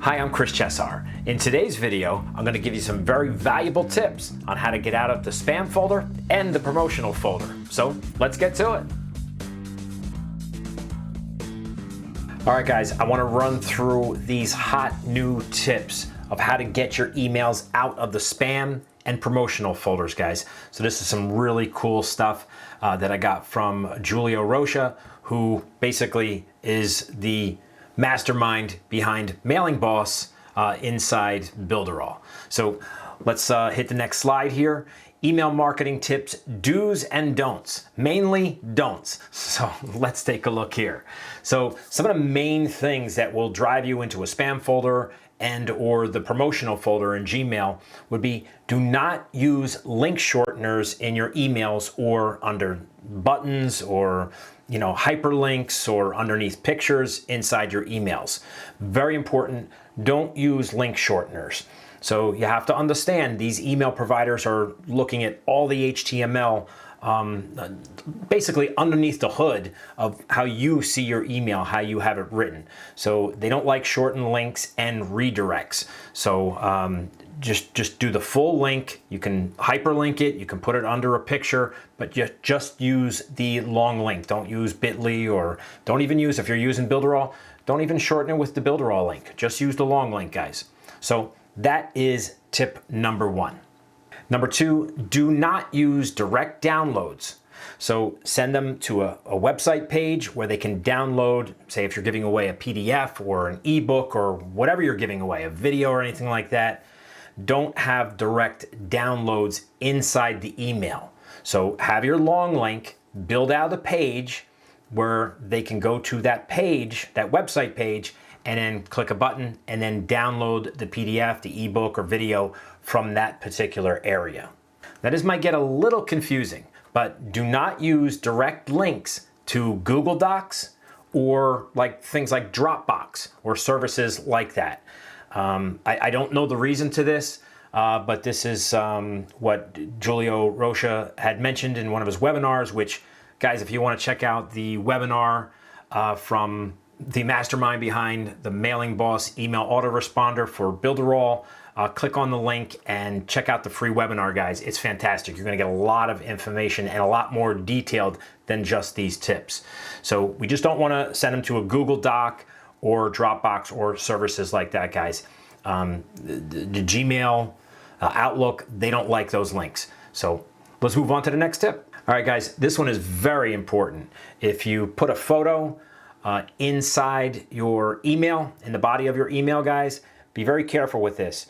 Hi, I'm Chesar. In today's video, I'm going to give you some very valuable tips on how to get out of the spam folder and the promotional folder. So let's get to it. All right, guys, I want to run through these hot new tips of how to get your emails out of the spam and promotional folders, guys. So this is some really cool stuff that I got from Julio Rocha, who basically is the mastermind behind Mailing Boss inside Builderall. So let's hit the next slide here. Email marketing tips, do's and don'ts, mainly don'ts. So let's take a look here. So some of the main things that will drive you into a spam folder and or the promotional folder in Gmail would be, do not use link shorteners in your emails or under buttons or hyperlinks or underneath pictures inside your emails. Very important, don't use link shorteners. So you have to understand these email providers are looking at all the HTML basically underneath the hood of how you see your email, how you have it written. So they don't like shortened links and redirects. So just do the full link. You can hyperlink it, you can put it under a picture, but just use the long link. Don't use bit.ly, or don't even use, if you're using Builderall, don't even shorten it with the Builderall link. Just use the long link, guys. So that is tip number one. Number two, do not use direct downloads. So send them to a website page where they can download, say if you're giving away a PDF or an ebook or whatever you're giving away, a video or anything like that. Don't have direct downloads inside the email. So have your long link, build out a page where they can go to that page, that website page, and then click a button and then download the PDF, the ebook or video from that particular area. Now this might get a little confusing, but do not use direct links to Google Docs or like things like Dropbox or services like that. I don't know the reason to this, but this is what Julio Rocha had mentioned in one of his webinars, which, guys, if you want to check out the webinar from the mastermind behind the Mailing Boss email autoresponder for Builderall, click on the link and check out the free webinar, guys. It's fantastic. You're going to get a lot of information and a lot more detailed than just these tips. So we just don't want to send them to a Google Doc or Dropbox or services like that, guys. The Gmail, Outlook, they don't like those links. So let's move on to the next tip. All right, guys, this one is very important. If you put a photo inside your email, in the body of your email, guys, be very careful with this.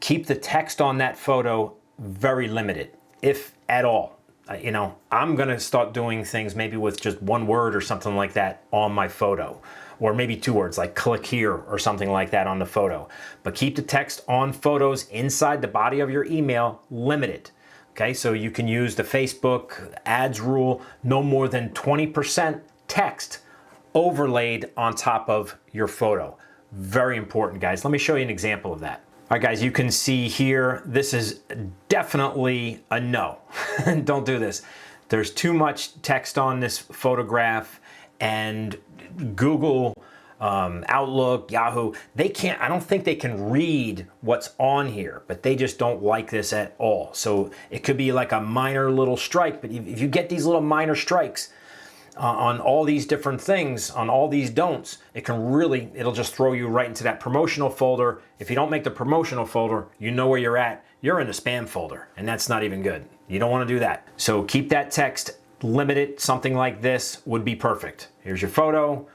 Keep the text on that photo very limited, if at all. I'm gonna start doing things maybe with just one word or something like that on my photo, or maybe two words like click here or something like that on the photo. But keep the text on photos inside the body of your email limited. Okay, so you can use the Facebook ads rule, no more than 20% text overlaid on top of your photo. Very important, guys. Let me show you an example of that. All right, guys, you can see here, this is definitely a no. Don't do this. There's too much text on this photograph, and Google, Outlook, Yahoo, I don't think they can read what's on here, but they just don't like this at all. So it could be like a minor little strike, but if you get these little minor strikes on all these different things, on all these don'ts, it'll just throw you right into that promotional folder. If you don't make the promotional folder, you know where you're at. You're in the spam folder, and that's not even good. You don't want to do that. So keep that text limited. Something like this would be perfect. Here's your photo.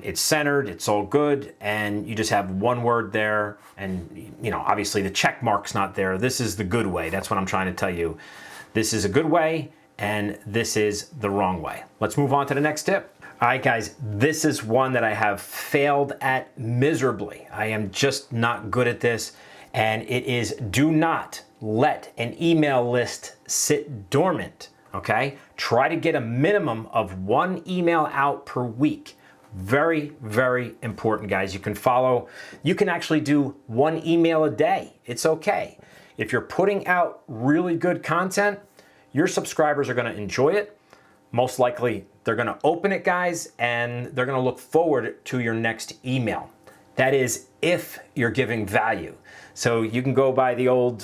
It's centered, it's all good, and you just have one word there, and obviously the check mark's not there. This is the good way. That's what I'm trying to tell you. This is a good way, and this is the wrong way. Let's move on to the next tip. All right, guys, this is one that I have failed at miserably. I am just not good at this, and it is, do not let an email list sit dormant, okay? Try to get a minimum of one email out per week. Very, very important, guys. You can actually do one email a day. It's okay. If you're putting out really good content, your subscribers are going to enjoy it. Most likely, they're going to open it, guys, and they're going to look forward to your next email. That is if you're giving value. So you can go by the old,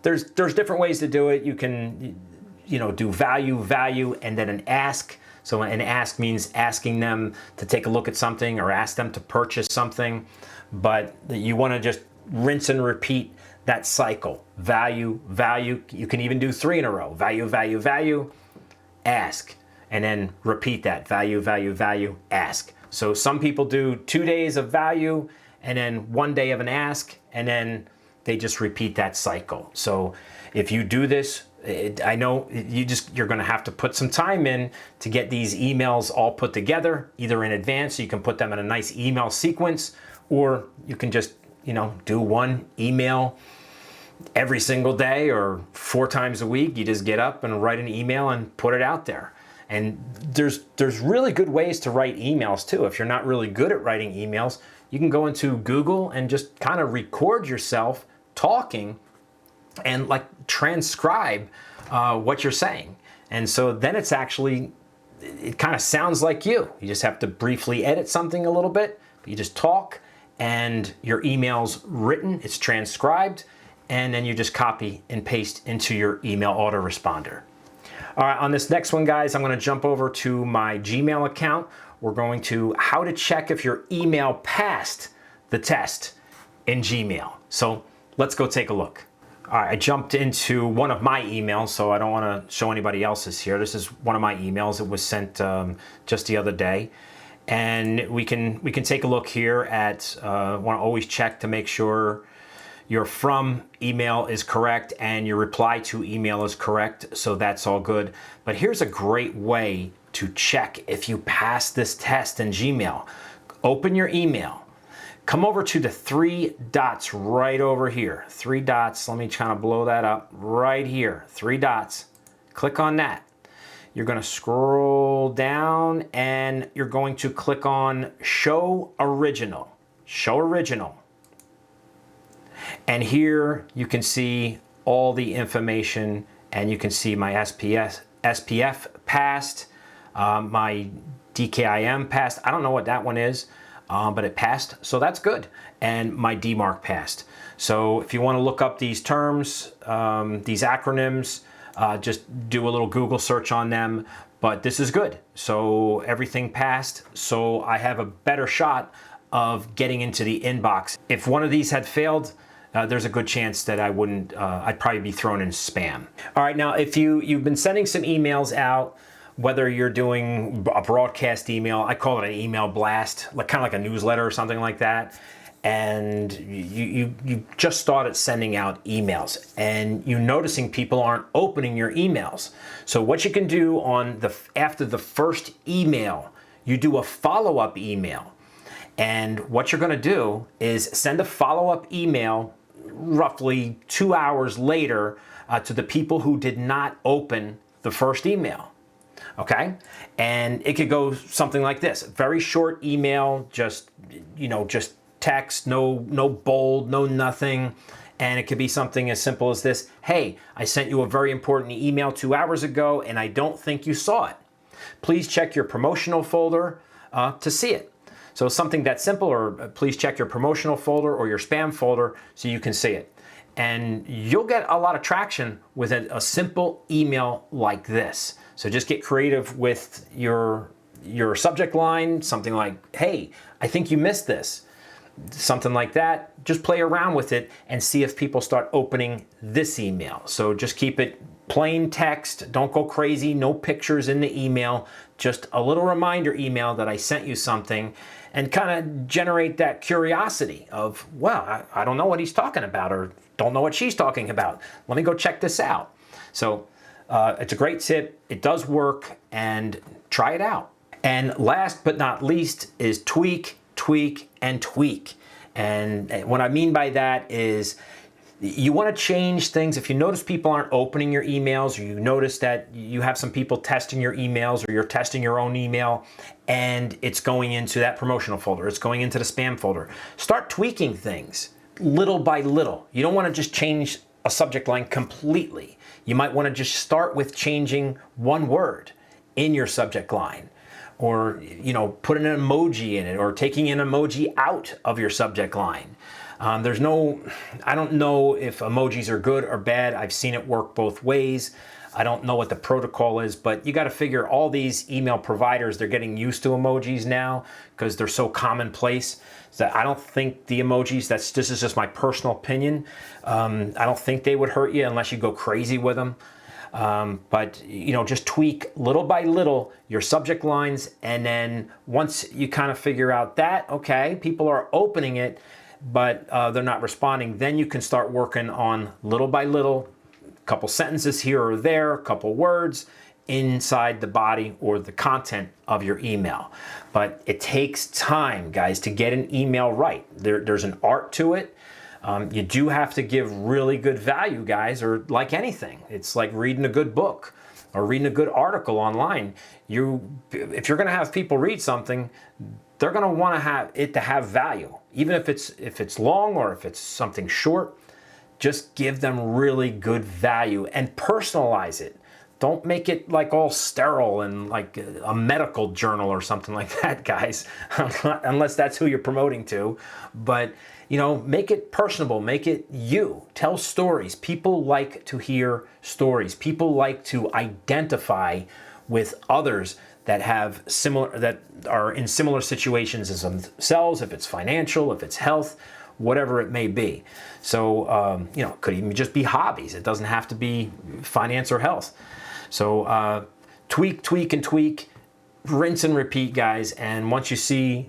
there's different ways to do it. You can, do value, and then an ask. So an ask means asking them to take a look at something or ask them to purchase something. But you want to just rinse and repeat that cycle. Value. You can even do 3 in a row. Value, ask. And then repeat that. Value, ask. So some people do 2 days of value and then 1 day of an ask, and then they just repeat that cycle. So if you do this, I know you're going to have to put some time in to get these emails all put together, either in advance so you can put them in a nice email sequence, or you can just, do one email every single day or 4 times a week. You just get up and write an email and put it out there. And there's really good ways to write emails too. If you're not really good at writing emails, you can go into Google and just kind of record yourself talking and like transcribe what you're saying. And so then it kind of sounds like you. You just have to briefly edit something a little bit. You just talk and your email's written, it's transcribed, and then you just copy and paste into your email autoresponder. All right, on this next one, guys, I'm going to jump over to my Gmail account. We're going to how to check if your email passed the test in Gmail. So let's go take a look. All right, I jumped into one of my emails, so I don't want to show anybody else's here. This is one of my emails. It was sent just the other day. And we can take a look here at, want to always check to make sure your from email is correct and your reply to email is correct, so that's all good. But here's a great way to check if you pass this test in Gmail. Open your email. Come over to the 3 dots right over here. 3 dots, let me kind of blow that up. Right here, 3 dots. Click on that. You're going to scroll down and you're going to click on Show Original. Show Original. And here you can see all the information, and you can see my SPF passed, my DKIM passed. I don't know what that one is, but it passed, so that's good. And my DMARC passed. So if you want to look up these terms, these acronyms, just do a little Google search on them. But this is good. So everything passed, so I have a better shot of getting into the inbox. If one of these had failed, there's a good chance that I'd probably be thrown in spam. All right, now if you've been sending some emails out, whether you're doing a broadcast email, I call it an email blast, kind of like a newsletter or something like that, and you just started sending out emails and you're noticing people aren't opening your emails. So what you can do after the first email, you do a follow-up email. And what you're going to do is send a follow-up email roughly 2 hours later to the people who did not open the first email. Okay? And it could go something like this. Very short email, just text, no bold, no nothing. And it could be something as simple as this. Hey, I sent you a very important email 2 hours ago and I don't think you saw it. Please check your promotional folder to see it. So something that simple, or please check your promotional folder or your spam folder so you can see it. And you'll get a lot of traction with a simple email like this. So just get creative with your subject line, something like, hey, I think you missed this. Something like that. Just play around with it and see if people start opening this email. So just keep it plain text. Don't go crazy. No pictures in the email. Just a little reminder email that I sent you something, and kind of generate that curiosity of, well, I don't know what he's talking about, or don't know what she's talking about. Let me go check this out. So it's a great tip. It does work, and try it out. And last but not least is tweak, and tweak. And what I mean by that is you want to change things. If you notice people aren't opening your emails, or you notice that you have some people testing your emails, or you're testing your own email and it's going into that promotional folder, it's going into the spam folder, start tweaking things little by little. You don't want to just change a subject line completely. You might want to just start with changing one word in your subject line, or putting an emoji in it, or taking an emoji out of your subject line. I don't know if emojis are good or bad. I've seen it work both ways. I don't know what the protocol is, but you got to figure all these email providers, they're getting used to emojis now because they're so commonplace. So I don't think the emojis, this is just my personal opinion. I don't think they would hurt you unless you go crazy with them. But just tweak little by little your subject lines, and then once you kind of figure out that, okay, people are opening it, but they're not responding, then you can start working on little by little, a couple sentences here or there, a couple words inside the body or the content of your email. But it takes time, guys, to get an email right. There's an art to it. You do have to give really good value, guys, or like anything. It's like reading a good book or reading a good article online. If you're going to have people read something, they're going to want to have it to have value. Even if it's long or if it's something short, just give them really good value and personalize it. Don't make it like all sterile and like a medical journal or something like that, guys, unless that's who you're promoting to. But, make it personable, make it you. Tell stories. People like to hear stories. People like to identify with others that are in similar situations as themselves, if it's financial, if it's health, whatever it may be. So, it could even just be hobbies. It doesn't have to be finance or health. So tweak, and tweak, rinse and repeat, guys. And once you see,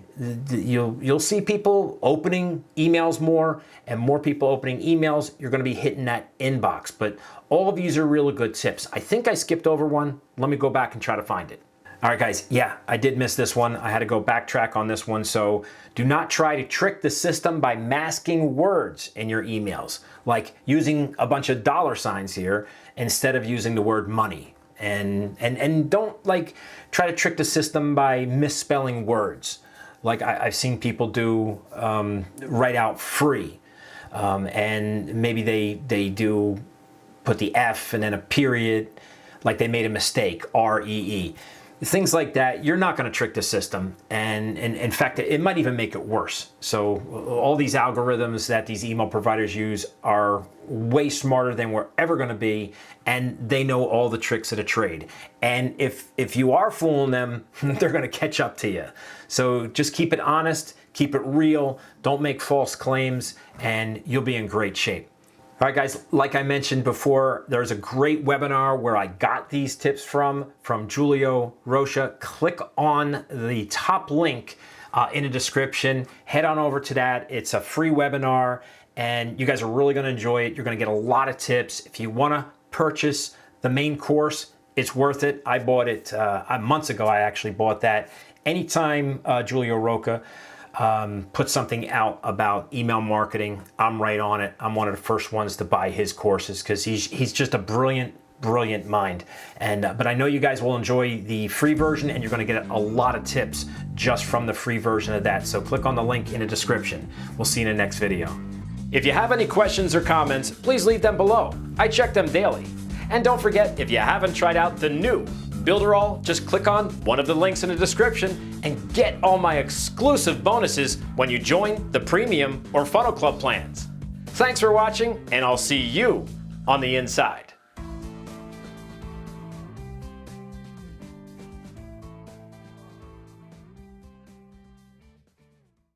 you'll see people opening emails more, and more people opening emails, you're going to be hitting that inbox. But all of these are really good tips. I think I skipped over one. Let me go back and try to find it. All right, guys. Yeah, I did miss this one. I had to go backtrack on this one. So do not try to trick the system by masking words in your emails, like using a bunch of dollar signs here instead of using the word money. And don't try to trick the system by misspelling words. Like I've seen people do, write out free, and maybe they do put the F and then a period, like they made a mistake, REE. Things like that, you're not going to trick the system, and in fact, it might even make it worse. So all these algorithms that these email providers use are way smarter than we're ever going to be, and they know all the tricks of the trade. And if you are fooling them, they're going to catch up to you. So just keep it honest, keep it real, don't make false claims, and you'll be in great shape. All right, guys, like I mentioned before, there's a great webinar where I got these tips from Julio Rocha. Click on the top link in the description. Head on over to that. It's a free webinar, and you guys are really going to enjoy it. You're going to get a lot of tips. If you want to purchase the main course, it's worth it. I bought it months ago. I actually bought that. Anytime Julio Rocha put something out about email marketing, I'm right on it. I'm one of the first ones to buy his courses because he's just a brilliant mind. And but I know you guys will enjoy the free version, and you're going to get a lot of tips just from the free version of that. So click on the link in the description. We'll see you in the next video. If you have any questions or comments, please leave them below. I check them daily. And don't forget, if you haven't tried out the new Builderall, just click on one of the links in the description and get all my exclusive bonuses when you join the Premium or Funnel Club plans. Thanks for watching, and I'll see you on the inside.